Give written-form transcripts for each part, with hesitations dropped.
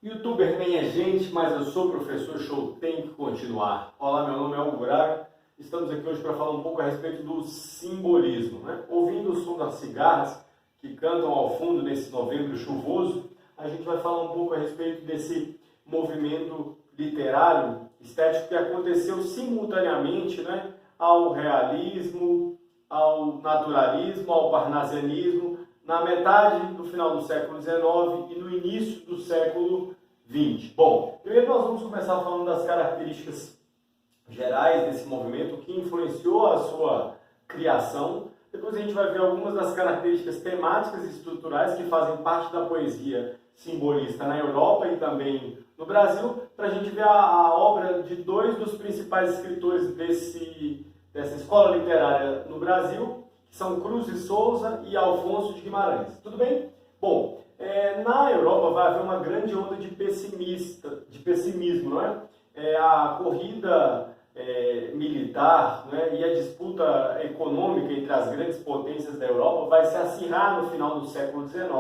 Youtuber nem é gente, mas eu sou professor, show tem que continuar. Olá, meu nome é Hugo Braga, estamos aqui hoje para falar um pouco a respeito do simbolismo, né? Ouvindo o som das cigarras que cantam ao fundo nesse novembro chuvoso, a gente vai falar um pouco a respeito desse movimento literário, estético que aconteceu simultaneamente, né, ao realismo, ao naturalismo, ao parnasianismo, na metade do final do século XIX e no início do século XX. Bom, primeiro nós vamos começar falando das características gerais desse movimento, o que influenciou a sua criação. Depois a gente vai ver algumas das características temáticas e estruturais que fazem parte da poesia simbolista na Europa e também no Brasil, para a gente ver a obra de dois dos principais escritores dessa escola literária no Brasil, que são Cruz de Souza e Alfonso de Guimarães. Tudo bem? Bom, na Europa vai haver uma grande onda de pessimismo, não é? A corrida militar, né, e a disputa econômica entre as grandes potências da Europa vai se acirrar no final do século XIX.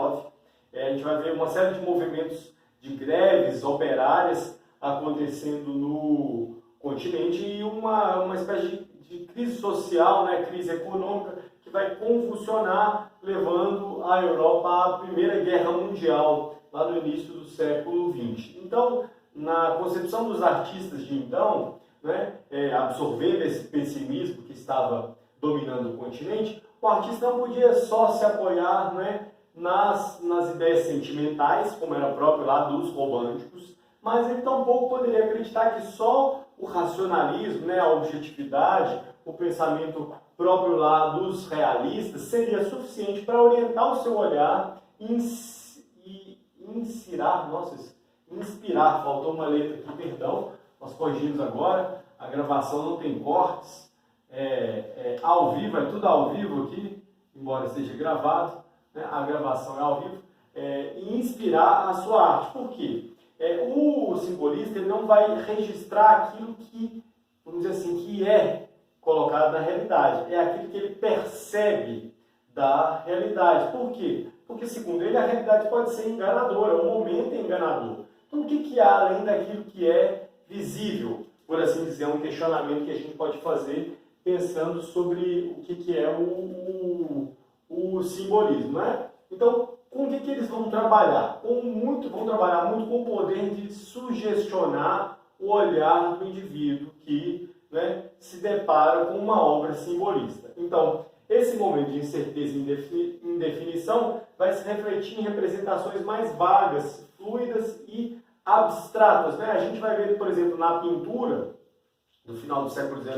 A gente vai ver uma série de movimentos de greves operárias acontecendo no continente e uma espécie de crise social, né, crise econômica, que vai convulsionar, levando a Europa à Primeira Guerra Mundial, lá no início do século XX. Então, na concepção dos artistas de então, né, absorvendo esse pessimismo que estava dominando o continente, o artista não podia só se apoiar, né, nas ideias sentimentais, como era próprio lá dos românticos, mas ele tampouco poderia acreditar que só o racionalismo, né, a objetividade, o pensamento próprio lá dos realistas seria suficiente para orientar o seu olhar e inspirar, faltou uma letra aqui, perdão, nós corrigimos agora, a gravação não tem cortes, ao vivo, é tudo ao vivo aqui, embora esteja gravado, né, a gravação é ao vivo, e inspirar a sua arte. Por quê? O simbolista ele não vai registrar aquilo que, vamos dizer assim, que é colocado na realidade. É aquilo que ele percebe da realidade. Por quê? Porque, segundo ele, a realidade pode ser enganadora, o momento é enganador. Então, o que há além daquilo que é visível? Por assim dizer, é um questionamento que a gente pode fazer pensando sobre o que é o simbolismo, né? Então, com o que eles vão trabalhar? Vão trabalhar muito com o poder de sugestionar o olhar do indivíduo que, né, se depara com uma obra simbolista. Então, esse momento de incerteza e indefinição vai se refletir em representações mais vagas, fluidas e abstratas, né? A gente vai ver, por exemplo, na pintura, do final do século XIX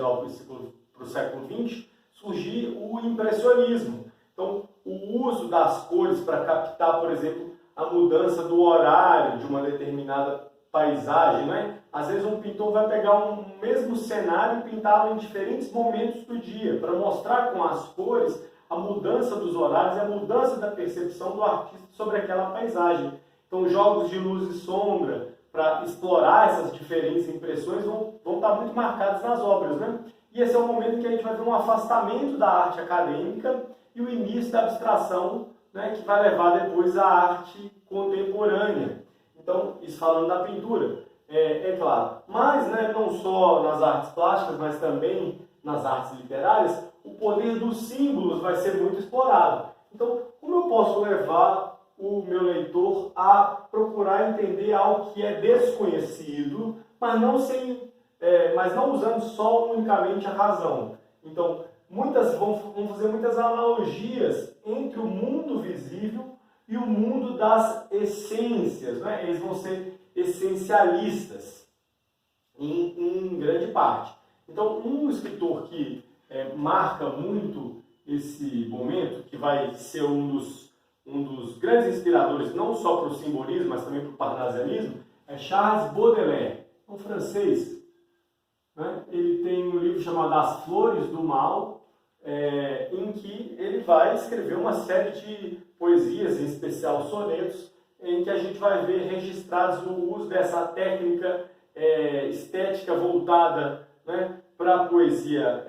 para o século XX, surgir o impressionismo. Então, o uso das cores para captar, por exemplo, a mudança do horário de uma determinada paisagem, né? Às vezes um pintor vai pegar um mesmo cenário e pintá-lo em diferentes momentos do dia, para mostrar com as cores a mudança dos horários e a mudança da percepção do artista sobre aquela paisagem. Então, jogos de luz e sombra, para explorar essas diferentes impressões, vão estar muito marcados nas obras, né? E esse é o momento que a gente vai ver um afastamento da arte acadêmica e o início da abstração, né, que vai levar depois à arte contemporânea. Então, isso falando da pintura, é claro. Mas, né, não só nas artes plásticas, mas também nas artes literárias, o poder dos símbolos vai ser muito explorado. Então, como eu posso levar o meu leitor a procurar entender algo que é desconhecido, mas não usando só unicamente a razão? Então, vão fazer muitas analogias entre o mundo visível e o mundo das essências, né? Eles vão ser essencialistas em grande parte. Então, um escritor que marca muito esse momento, que vai ser um dos grandes inspiradores, não só para o simbolismo, mas também para o parnasianismo, é Charles Baudelaire, um francês. Né? Ele tem um livro chamado As Flores do Mal, em que ele vai escrever uma série de poesias, em especial sonetos, em que a gente vai ver registrados o uso dessa técnica estética voltada, né, para a poesia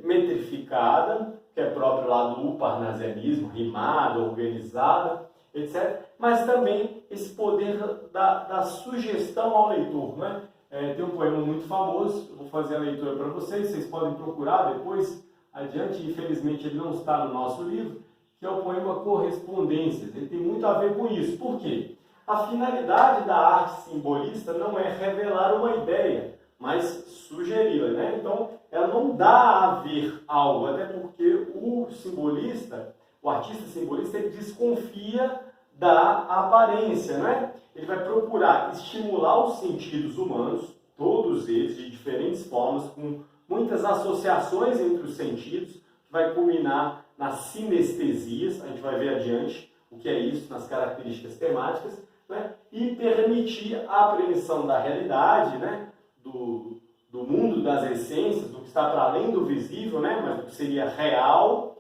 metrificada, que é próprio lá do parnasianismo, rimada, organizada. etc. Mas também esse poder da sugestão ao leitor, né? Tem um poema muito famoso, eu vou fazer a leitura para vocês podem procurar depois, adiante, infelizmente ele não está no nosso livro, que é o poema Correspondências. Ele tem muito a ver com isso. Por quê? A finalidade da arte simbolista não é revelar uma ideia, mas sugeri-la, né? Então, ela não dá a ver algo, até porque o simbolista, o artista simbolista, ele desconfia da aparência, né? Ele vai procurar estimular os sentidos humanos, todos eles, de diferentes formas, com muitas associações entre os sentidos, que vai culminar nas sinestesias, a gente vai ver adiante o que é isso, nas características temáticas, né? E permitir a apreensão da realidade, né? Do mundo das essências, do que está para além do visível, né? Mas do que seria real,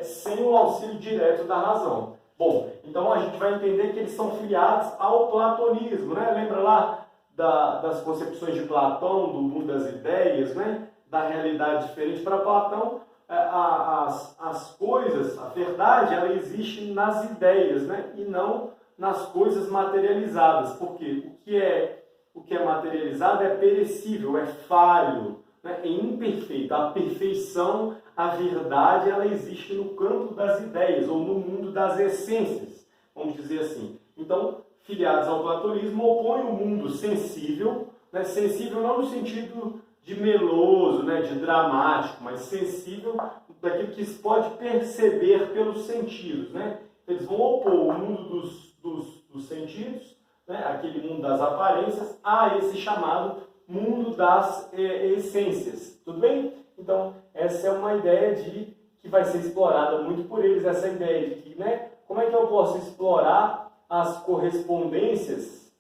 sem o auxílio direto da razão. Bom, então a gente vai entender que eles são filiados ao platonismo, né? Lembra lá das concepções de Platão, do mundo das ideias, né? Da realidade diferente. Para Platão, as coisas, a verdade, ela existe nas ideias, né? E não nas coisas materializadas. Porque o que é materializado é perecível, é falho, né? É imperfeito. A perfeição, a verdade, ela existe no campo das ideias, ou no mundo das essências, vamos dizer assim. Então, filiados ao platonismo, opõem o mundo sensível, né? Sensível não no sentido de meloso, né? De dramático, mas sensível daquilo que se pode perceber pelos sentidos, né? Eles vão opor o mundo dos sentidos, né? Aquele mundo das aparências, a esse chamado mundo das essências. Tudo bem? Então, essa é uma ideia que vai ser explorada muito por eles, essa ideia de que, né, como é que eu posso explorar as correspondências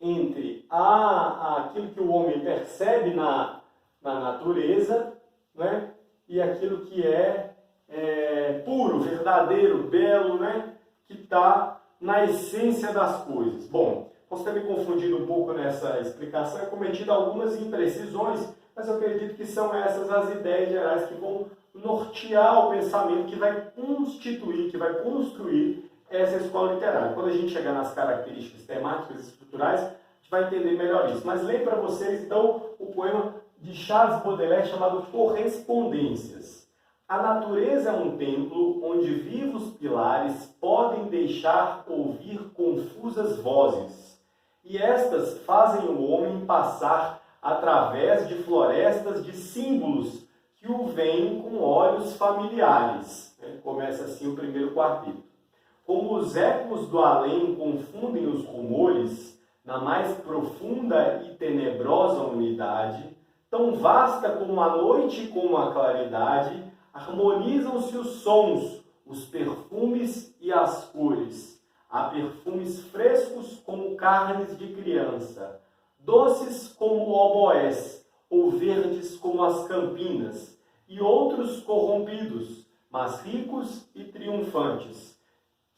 entre aquilo que o homem percebe na natureza, né, e aquilo que é puro, verdadeiro, belo, né, que está na essência das coisas. Bom, posso ter me confundido um pouco nessa explicação, cometido algumas imprecisões, mas eu acredito que são essas as ideias gerais que vão nortear o pensamento, que vai constituir, que vai construir essa escola literária. Quando a gente chegar nas características temáticas e estruturais, a gente vai entender melhor isso. Mas leio para vocês, então, o poema de Charles Baudelaire chamado Correspondências. A natureza é um templo onde vivos pilares podem deixar ouvir confusas vozes, e estas fazem o homem passar através de florestas de símbolos que o veem com olhos familiares. Começa assim o primeiro capítulo. Como os ecos do além confundem os rumores na mais profunda e tenebrosa unidade, tão vasta como a noite e como a claridade, harmonizam-se os sons, os perfumes e as cores. Há perfumes frescos como carnes de criança, doces como oboés, ou verdes como as campinas, e outros corrompidos, mas ricos e triunfantes,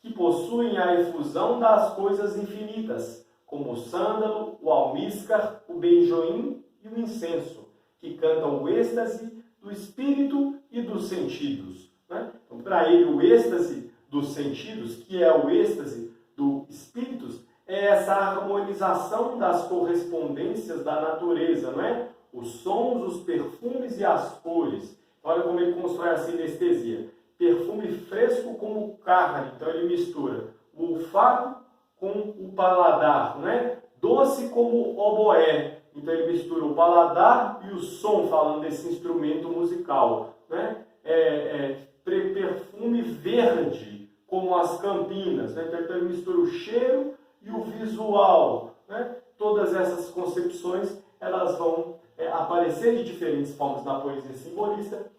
que possuem a efusão das coisas infinitas, como o sândalo, o almíscar, o benjoim e o incenso, que cantam o êxtase do espírito e dos sentidos. Né? Então, para ele, o êxtase dos sentidos, que é o êxtase do espíritos, é essa harmonização das correspondências da natureza, não é? Os sons, os perfumes e as cores. Olha como ele constrói a sinestesia. Perfume fresco como carne, então ele mistura o olfato com o paladar, né? Doce como oboé, então ele mistura o paladar e o som, falando desse instrumento musical, né? Perfume verde como as campinas, né? Então ele mistura o cheiro e o visual, né? Todas essas concepções elas vão aparecer de diferentes formas na poesia simbolista.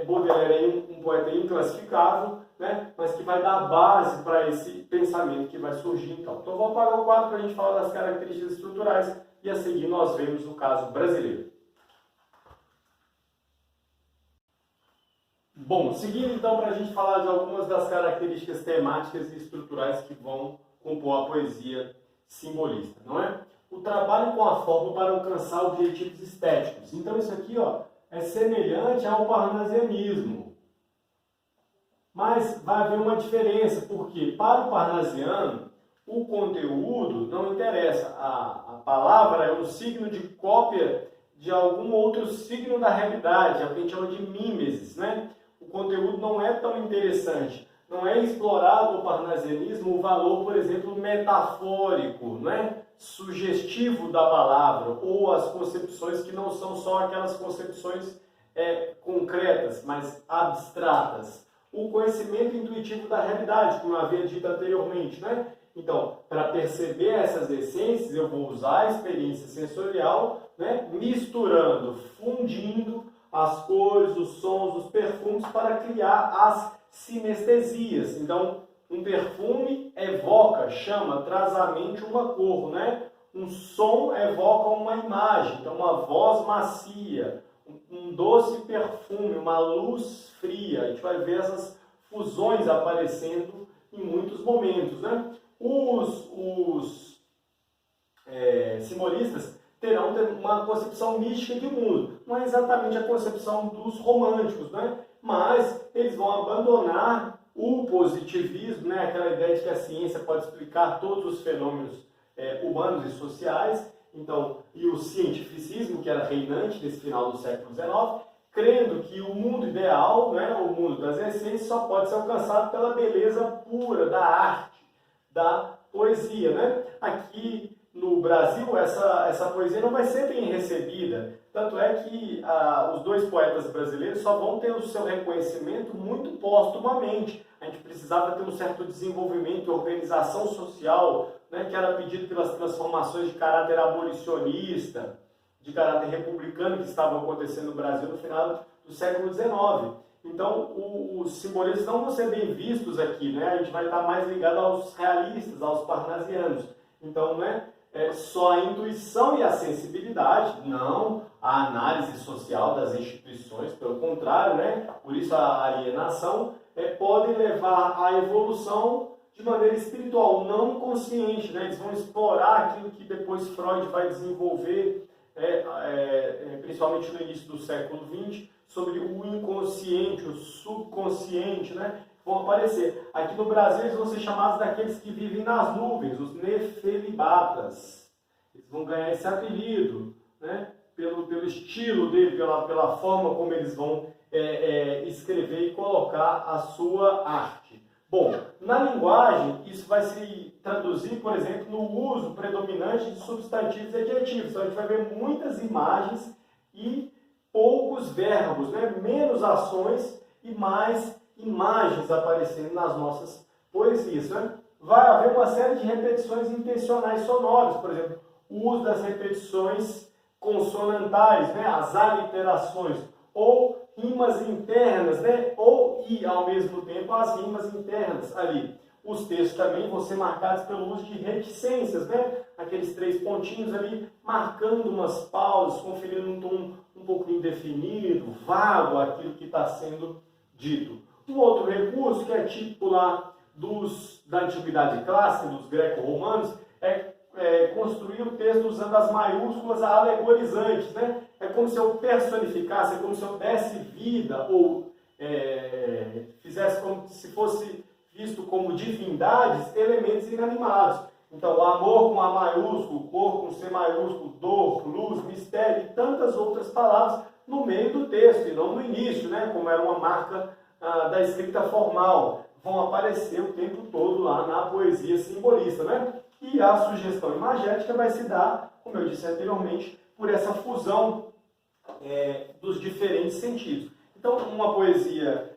Baudelaire é um poeta inclassificável, né? Mas que vai dar base para esse pensamento que vai surgir então. Então vamos apagar o quadro para a gente falar das características estruturais e a seguir nós vemos o caso brasileiro. Bom, seguindo então para a gente falar de algumas das características temáticas e estruturais que vão compor a poesia simbolista, não é? O trabalho com a forma para alcançar objetivos estéticos. Então isso aqui, ó, é semelhante ao parnasianismo. Mas vai haver uma diferença, porque para o parnasiano, o conteúdo não interessa. A palavra é um signo de cópia de algum outro signo da realidade, é o que a gente chama de mimesis, né? O conteúdo não é tão interessante. Não é explorado no parnasianismo o valor, por exemplo, metafórico, né? Sugestivo da palavra, ou as concepções que não são só aquelas concepções concretas, mas abstratas. O conhecimento intuitivo da realidade, como eu havia dito anteriormente, né? Então, para perceber essas essências, eu vou usar a experiência sensorial, né? Misturando, fundindo as cores, os sons, os perfumes para criar as sinestesias. Então, um perfume evoca, chama, traz à mente uma cor, né? Um som evoca uma imagem, então uma voz macia, um doce perfume, uma luz fria. A gente vai ver essas fusões aparecendo em muitos momentos, né? Os simbolistas terão uma concepção mística de mundo. Não é exatamente a concepção dos românticos, né? Mas eles vão abandonar o positivismo, né? Aquela ideia de que a ciência pode explicar todos os fenômenos humanos e sociais, então, e o cientificismo, que era reinante nesse final do século XIX, crendo que o mundo ideal, né, o mundo das essências, só pode ser alcançado pela beleza pura da arte, da poesia, né? Aqui no Brasil, essa poesia não vai ser bem recebida. Tanto é que os dois poetas brasileiros só vão ter o seu reconhecimento muito póstumamente. A gente precisava ter um certo desenvolvimento e organização social, né, que era pedido pelas transformações de caráter abolicionista, de caráter republicano que estavam acontecendo no Brasil no final do século XIX. Então, os simbolistas não vão ser bem vistos aqui, né? A gente vai estar mais ligado aos realistas, aos parnasianos. Então, né, só a intuição e a sensibilidade, não a análise social das instituições, pelo contrário, né? Por isso a alienação podem levar à evolução de maneira espiritual, não consciente, né? Eles vão explorar aquilo que depois Freud vai desenvolver, principalmente no início do século XX, sobre o inconsciente, o subconsciente, né? Vão aparecer. Aqui no Brasil eles vão ser chamados daqueles que vivem nas nuvens, os nefelibatas. Eles vão ganhar esse apelido, né? Pelo estilo dele, pela forma como eles vão escrever e colocar a sua arte. Bom, na linguagem, isso vai se traduzir, por exemplo, no uso predominante de substantivos e adjetivos. Então, a gente vai ver muitas imagens e poucos verbos, né? Menos ações e mais imagens aparecendo nas nossas poesias, né? Vai haver uma série de repetições intencionais sonoras, por exemplo, o uso das repetições consonantais, né? As aliterações, ou rimas internas, né? E ao mesmo tempo as rimas internas ali. Os textos também vão ser marcados pelo uso de reticências, né? Aqueles 3 pontinhos ali, marcando umas pausas, conferindo um tom um pouco indefinido, vago aquilo que está sendo dito. Um outro recurso que é típico lá da antiguidade clássica, dos greco-romanos, é construir o texto usando as maiúsculas alegorizantes, né? É como se eu personificasse, é como se eu desse vida, ou fizesse como se fosse visto como divindades, elementos inanimados. Então, o amor com A maiúsculo, cor com C maiúsculo, dor, luz, mistério e tantas outras palavras no meio do texto, e não no início, né? Como era uma marca da escrita formal. Vão aparecer o tempo todo lá na poesia simbolista, né? E a sugestão imagética vai se dar, como eu disse anteriormente, por essa fusão dos diferentes sentidos. Então, uma poesia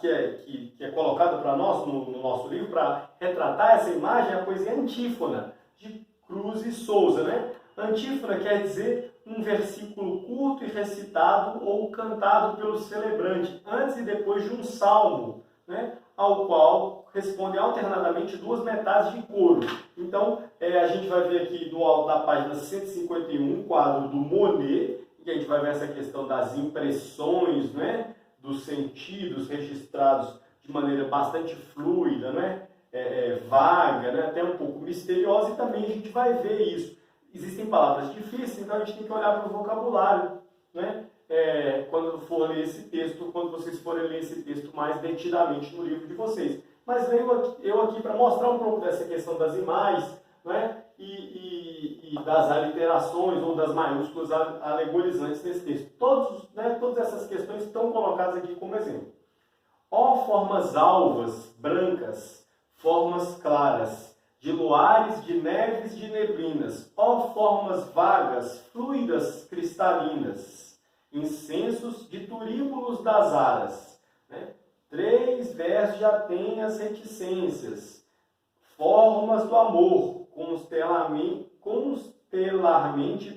que é colocada para nós no nosso livro, para retratar essa imagem, é a poesia Antífona, de Cruz e Souza, né? Antífona quer dizer um versículo curto e recitado ou cantado pelo celebrante, antes e depois de um salmo, né? Ao qual responde alternadamente 2 metades de coro. Então, a gente vai ver aqui no alto da página 151, quadro do Monet, que a gente vai ver essa questão das impressões, né? Dos sentidos registrados de maneira bastante fluida, né? Vaga, né? Até um pouco misteriosa, e também a gente vai ver isso. Existem palavras difíceis, então a gente tem que olhar para o vocabulário, né? quando for ler esse texto, quando vocês forem ler esse texto mais detidamente no livro de vocês. Mas venho eu aqui para mostrar um pouco dessa questão das imagens, né? E das aliterações ou das maiúsculas alegorizantes nesse texto. Todas essas questões estão colocadas aqui como exemplo. Ó formas alvas, brancas, formas claras, de luares, de neves, de neblinas, ó formas vagas, fluidas, cristalinas, incensos de turíbulos das aras. Né? 3 versos já tem as reticências, formas do amor, constelarmente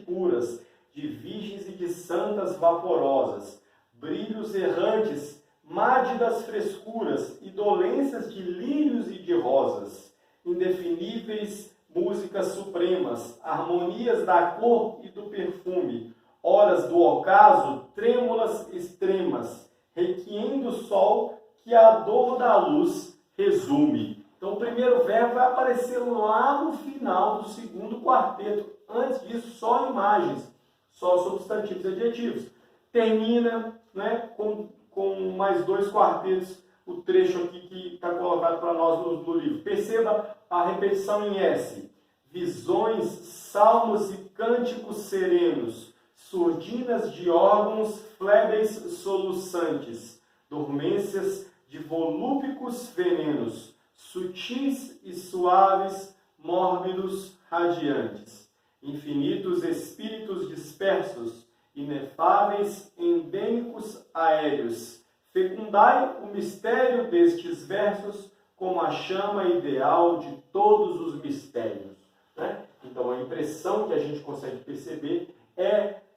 puras, de virgens e de santas vaporosas, brilhos errantes, mádidas frescuras e dolências de lírios e de rosas, indefiníveis músicas supremas, harmonias da cor e do perfume, horas do ocaso, trêmulas extremas, requiem do sol que a dor da luz resume. Então o primeiro verbo vai aparecer lá no final do segundo quarteto. Antes disso, só imagens, só substantivos e adjetivos. Termina, né, com mais 2 quartetos, o trecho aqui que está colocado para nós no livro. Perceba a repetição em S. Visões, salmos e cânticos serenos, surdinas de órgãos flébeis soluçantes, dormências de volúpicos venenos, sutis e suaves, mórbidos, radiantes, infinitos espíritos dispersos, inefáveis, endêmicos, aéreos. Fecundai o mistério destes versos como a chama ideal de todos os mistérios. Né? Então, a impressão que a gente consegue perceber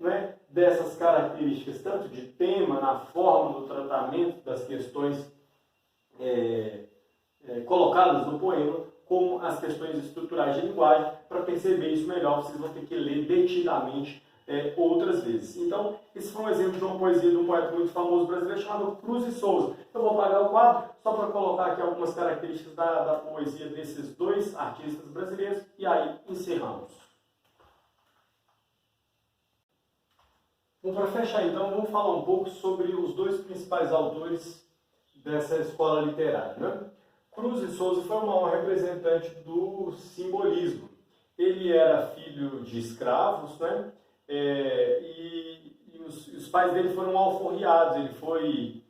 né, dessas características, tanto de tema, na forma do tratamento das questões colocadas no poema, como as questões estruturais de linguagem. Para perceber isso melhor, vocês vão ter que ler detidamente outras vezes. Então, esse foi um exemplo de uma poesia de um poeta muito famoso brasileiro chamado Cruz e Souza. Eu vou apagar o quadro só para colocar aqui algumas características da poesia desses 2 artistas brasileiros e aí encerramos. Bom, para fechar então, vamos falar um pouco sobre os 2 principais autores dessa escola literária. Né? Cruz e Souza foi um representante do simbolismo. Ele era filho de escravos, né? E os pais dele foram alforriados. Ele foi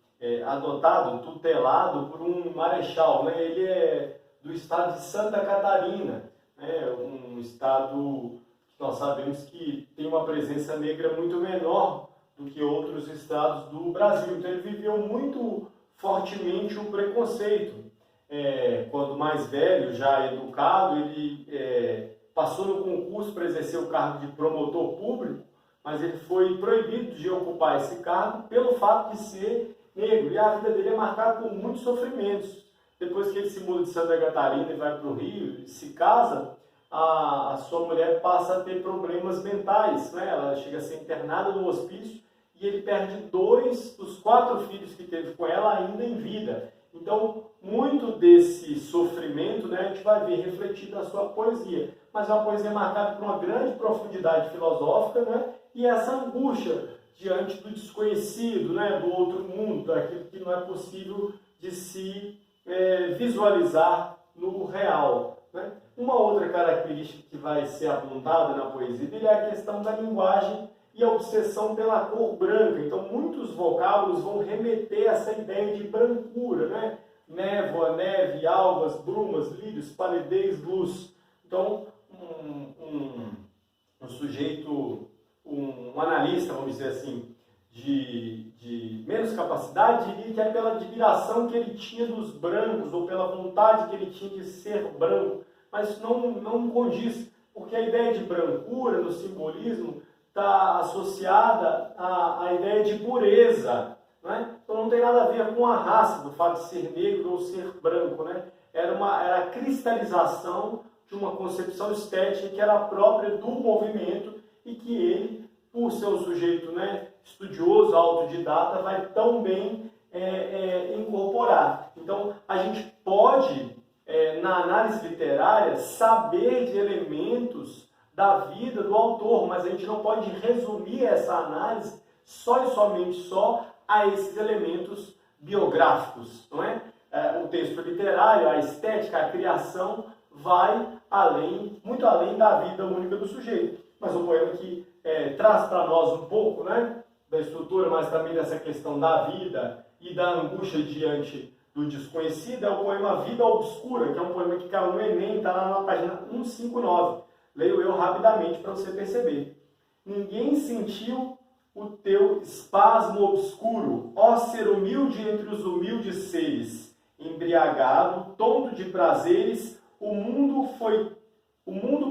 adotado, tutelado por um marechal. Né? Ele é do estado de Santa Catarina, né? Um estado que nós sabemos que tem uma presença negra muito menor do que outros estados do Brasil. Então ele viveu muito fortemente o preconceito. Quando mais velho, já educado, ele passou no concurso para exercer o cargo de promotor público, mas ele foi proibido de ocupar esse cargo pelo fato de ser negro. E a vida dele é marcada por muitos sofrimentos. Depois que ele se muda de Santa Catarina e vai para o Rio, se casa, a sua mulher passa a ter problemas mentais. Né? Ela chega a ser internada no hospício e ele perde 2 dos 4 filhos que teve com ela ainda em vida. Então, muito desse sofrimento, né, a gente vai ver refletido na sua poesia. Mas é uma poesia marcada por uma grande profundidade filosófica, né, e essa angústia diante do desconhecido, né, do outro mundo, daquilo que não é possível de se visualizar no real. Né? Uma outra característica que vai ser apontada na poesia dele é a questão da linguagem e a obsessão pela cor branca. Então, muitos vocábulos vão remeter a essa ideia de brancura, né? Névoa, neve, alvas, brumas, lírios, palidez, luz. Então, um sujeito, um analista, vamos dizer assim, de menos capacidade, diria que é pela admiração que ele tinha dos brancos, ou pela vontade que ele tinha de ser branco. Mas isso não condiz, porque a ideia de brancura, no simbolismo, está associada à ideia de pureza. Né? Então não tem nada a ver com a raça, do fato de ser negro ou ser branco. Né? Era a cristalização de uma concepção estética que era própria do movimento e que ele, por ser um sujeito, né, estudioso, autodidata, vai tão bem incorporar. Então a gente pode, na análise literária, saber de elementos da vida do autor, mas a gente não pode resumir essa análise só e somente só a esses elementos biográficos, não é? O texto literário, a estética, a criação vai além, muito além da vida única do sujeito. Mas um poema que traz para nós um pouco, né, da estrutura, mas também dessa questão da vida e da angústia diante do desconhecido, é o poema Vida Obscura, que é um poema que caiu no Enem, está lá na página 159. Leio eu rapidamente para você perceber. Ninguém sentiu o teu espasmo obscuro, ó ser humilde entre os humildes seres. Embriagado, tonto de prazeres, o mundo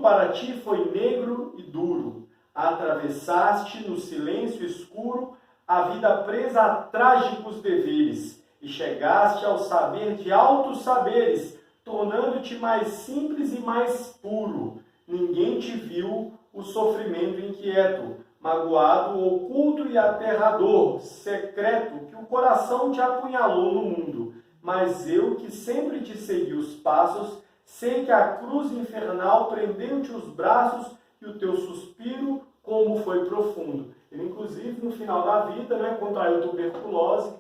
para ti foi negro e duro. Atravessaste no silêncio escuro a vida presa a trágicos deveres, e chegaste ao saber de altos saberes, tornando-te mais simples e mais puro. Ninguém te viu o sofrimento inquieto, magoado, oculto e aterrador, secreto, que o coração te apunhalou no mundo. Mas eu, que sempre te segui os passos, sei que a cruz infernal prendeu-te os braços e o teu suspiro como foi profundo. Ele, inclusive, no final da vida, né, contraiu tuberculose,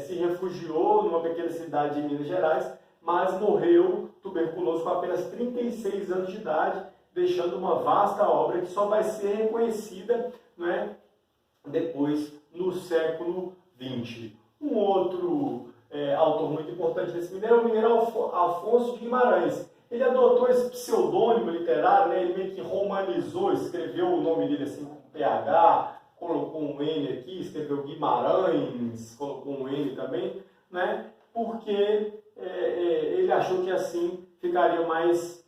se refugiou numa pequena cidade de Minas Gerais, mas morreu tuberculoso com apenas 36 anos de idade, deixando uma vasta obra que só vai ser reconhecida, né, depois, no século XX. Um outro autor muito importante desse mineiro é o mineiro Afonso de Guimarães. Ele adotou esse pseudônimo literário, né? Ele meio que romanizou, escreveu o nome dele assim com PH, colocou um N aqui, escreveu Guimarães, colocou um N também, né? Porque ele achou que assim ficaria mais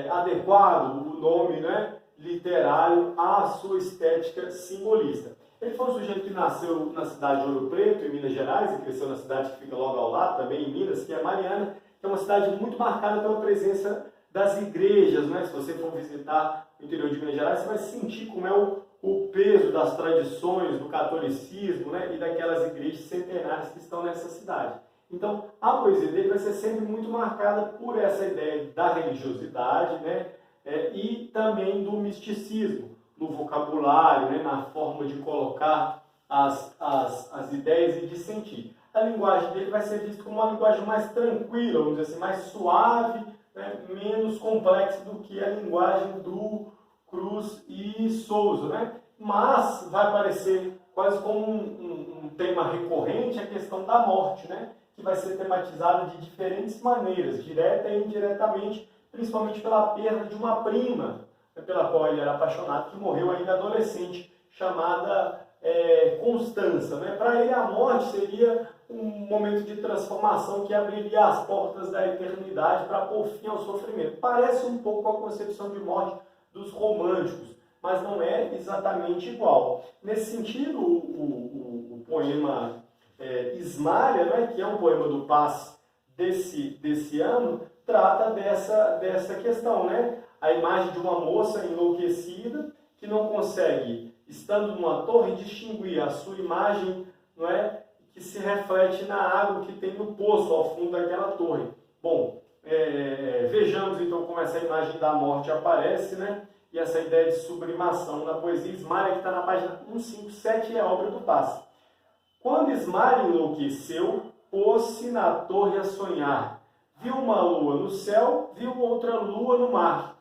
adequado o nome, né, literário à sua estética simbolista. Ele foi um sujeito que nasceu na cidade de Ouro Preto, em Minas Gerais, e cresceu na cidade que fica logo ao lado, também em Minas, que é Mariana, que é uma cidade muito marcada pela presença das igrejas, né? Se você for visitar o interior de Minas Gerais, você vai sentir como é o peso das tradições do catolicismo, né? E daquelas igrejas centenárias que estão nessa cidade. Então, a poesia dele vai ser sempre muito marcada por essa ideia da religiosidade, né? E também do misticismo, no vocabulário, né? Na forma de colocar as ideias e de sentir. A linguagem dele vai ser vista como uma linguagem mais tranquila, vamos dizer assim, mais suave, né? Menos complexa do que a linguagem do Cruz e Souza, né? Mas vai aparecer quase como um tema recorrente a questão da morte, né? Que vai ser tematizada de diferentes maneiras, direta e indiretamente, principalmente pela perda de uma prima, né, pela qual ele era apaixonado, que morreu ainda adolescente, chamada Constança. Né? Para ele, a morte seria um momento de transformação que abriria as portas da eternidade para pôr fim ao sofrimento. Parece um pouco a concepção de morte dos românticos, mas não é exatamente igual. Nesse sentido, o poema Ismália, né, que é um poema do Paz desse ano, trata dessa questão, né? A imagem de uma moça enlouquecida que não consegue, estando numa torre, distinguir a sua imagem, não é, que se reflete na água que tem no poço ao fundo daquela torre. Bom, vejamos então como essa imagem da morte aparece, né? E essa ideia de sublimação na poesia. Ismália, que está na página 157, é a obra do Paz. Quando Ismália enlouqueceu, pôs-se na torre a sonhar. Viu uma lua no céu, viu outra lua no mar.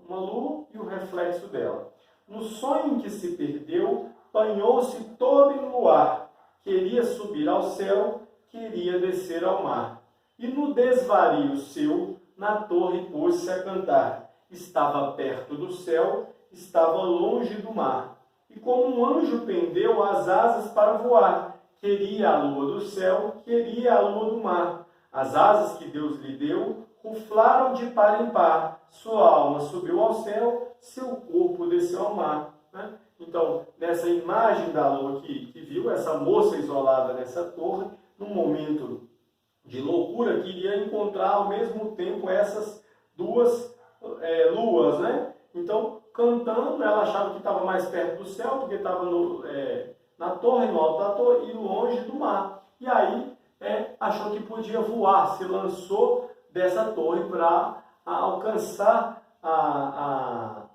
Uma lua e o reflexo dela. No sonho em que se perdeu, banhou-se todo em luar. Queria subir ao céu, queria descer ao mar. E no desvario seu, na torre pôs-se a cantar. Estava perto do céu, estava longe do mar. E como um anjo pendeu as asas para voar. Queria a lua do céu, queria a lua do mar. As asas que Deus lhe deu ruflaram de par em par. Sua alma subiu ao céu, seu corpo desceu ao mar. Né? Então, nessa imagem da lua que viu, essa moça isolada nessa torre, num momento de loucura, queria encontrar ao mesmo tempo essas duas luas, né? Então, cantando, ela achava que estava mais perto do céu, porque estava na torre, no alto da torre, e longe do mar. E aí, achou que podia voar, se lançou dessa torre para alcançar a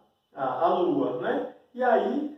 lua, né? E aí,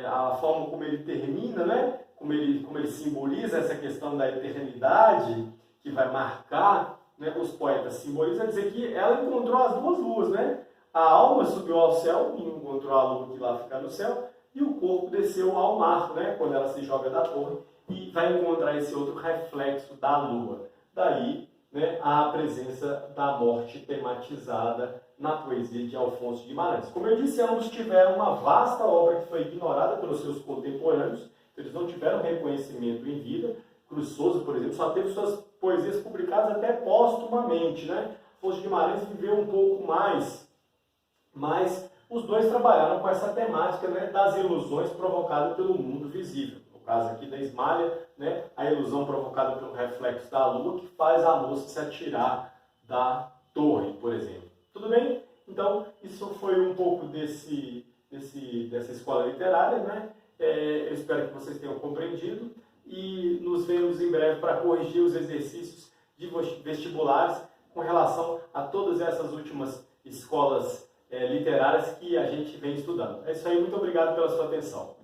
a forma como ele termina, né? Como ele simboliza essa questão da eternidade que vai marcar, né? Os poetas simbolizam, dizer que ela encontrou as duas luas, né? A alma subiu ao céu e encontrou a lua que lá fica no céu, e o corpo desceu ao mar, né? Quando ela se joga da torre, e vai encontrar esse outro reflexo da lua. Daí, né, a presença da morte tematizada na poesia de Alfonso Guimarães. Como eu disse, ambos tiveram uma vasta obra que foi ignorada pelos seus contemporâneos, eles não tiveram reconhecimento em vida. Cruz Souza, por exemplo, só teve suas poesias publicadas até póstumamente, né? Alfonso Guimarães viveu um pouco mais, mas os dois trabalharam com essa temática, né, das ilusões provocadas pelo mundo visível. No caso aqui da Ismália, né, a ilusão provocada pelo reflexo da lua que faz a moça se atirar da torre, por exemplo. Tudo bem? Então, isso foi um pouco dessa escola literária, né? Eu espero que vocês tenham compreendido e nos vemos em breve para corrigir os exercícios de vestibulares com relação a todas essas últimas escolas literárias que a gente vem estudando. É isso aí, muito obrigado pela sua atenção.